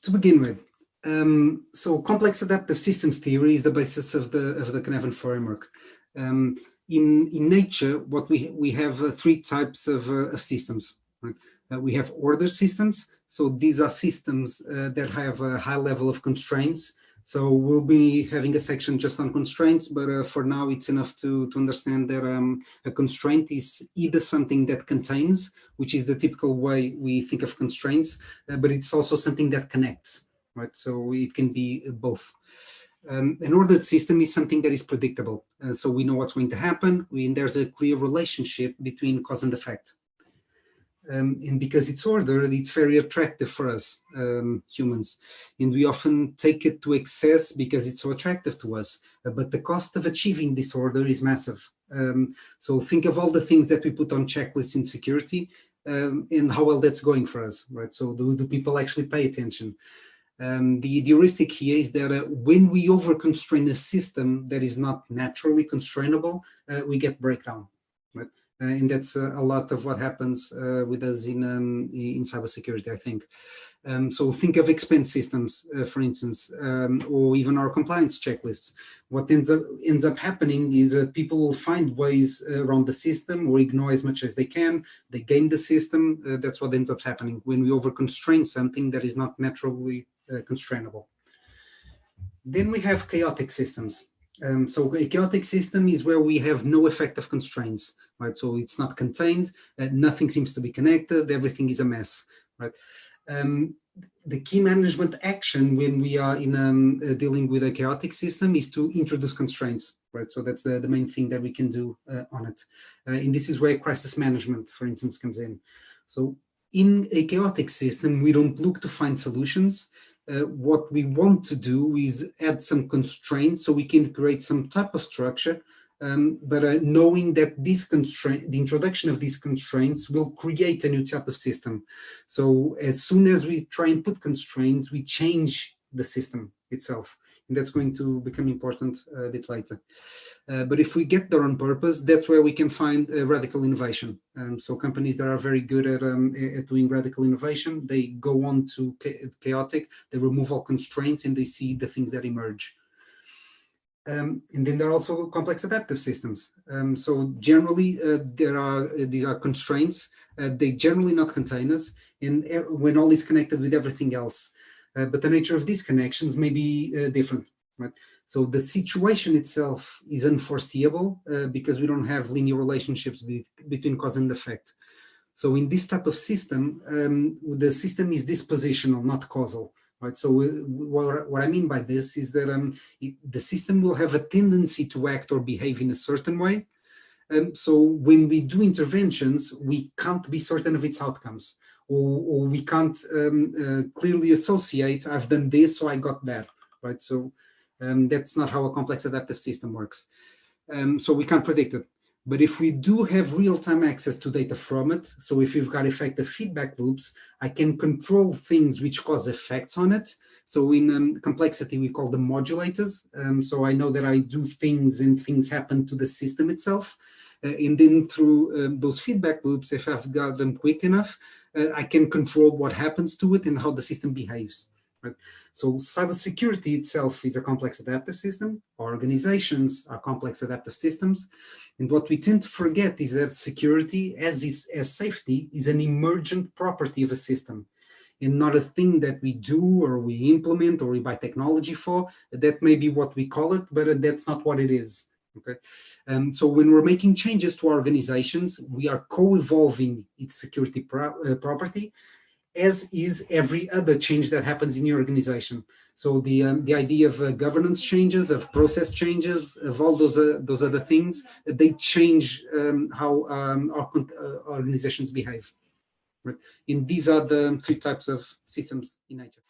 To begin with, so complex adaptive systems theory is the basis of the Cynefin framework. In nature, what we have three types of systems. Right? We have order systems. So these are systems that have a high level of constraints. So we'll be having a section just on constraints, but for now it's enough to understand that a constraint is either something that contains, which is the typical way we think of constraints, but it's also something that connects, right? So it can be both. An ordered system is something that is predictable. So we know what's going to happen, and there's a clear relationship between cause and effect. And because it's ordered, it's very attractive for us humans, and we often take it to excess because it's so attractive to us. But the cost of achieving this order is massive. So think of all the things that we put on checklists in security and how well that's going for us, right? So do people actually pay attention? The heuristic here is that when we over-constrain a system that is not naturally constrainable, we get breakdown, right? And that's a lot of what happens with us in cybersecurity, I think. So think of expense systems, for instance, or even our compliance checklists. What ends up happening is people will find ways around the system or ignore as much as they can. They game the system. That's what ends up happening when we over-constrain something that is not naturally constrainable. Then we have chaotic systems. So a chaotic system is where we have no effective constraints, right? So it's not contained, nothing seems to be connected, everything is a mess, right? The key management action when we are in dealing with a chaotic system is to introduce constraints, right? So that's the main thing that we can do on it. And this is where crisis management, for instance, comes in. So in a chaotic system, we don't look to find solutions. What we want to do is add some constraints so we can create some type of structure, but knowing that the introduction of these constraints will create a new type of system. So as soon as we try and put constraints, we change the system itself. And that's going to become important a bit later. But if we get there on purpose, that's where we can find radical innovation. So companies that are very good at doing radical innovation, they go on to chaotic, they remove all constraints, and they see the things that emerge. And then there are also complex adaptive systems. So generally, these are constraints. They generally not containers, and when all is connected with everything else. But the nature of these connections may be different, right? So the situation itself is unforeseeable because we don't have linear relationships between cause and effect. So in this type of system, the system is dispositional, not causal, right? So what I mean by this is that the system will have a tendency to act or behave in a certain way. So when we do interventions, we can't be certain of its outcomes. Or we can't clearly associate, I've done this, so I got that, right? So that's not how a complex adaptive system works. So we can't predict it. But if we do have real-time access to data from it, so if we've got effective feedback loops, I can control things which cause effects on it. So in complexity, we call them modulators. So I know that I do things and things happen to the system itself. And then through those feedback loops, if I've got them quick enough, I can control what happens to it and how the system behaves. Right? So cybersecurity itself is a complex adaptive system. Organizations are complex adaptive systems. And what we tend to forget is that security, as safety, is an emergent property of a system and not a thing that we do or we implement or we buy technology for. That may be what we call it, but that's not what it is. Okay, so when we're making changes to our organizations, we are co-evolving its security property, as is every other change that happens in your organization. So the idea of governance changes, of process changes, of all those other things, they change how our organizations behave. Right? And these are the three types of systems in nature.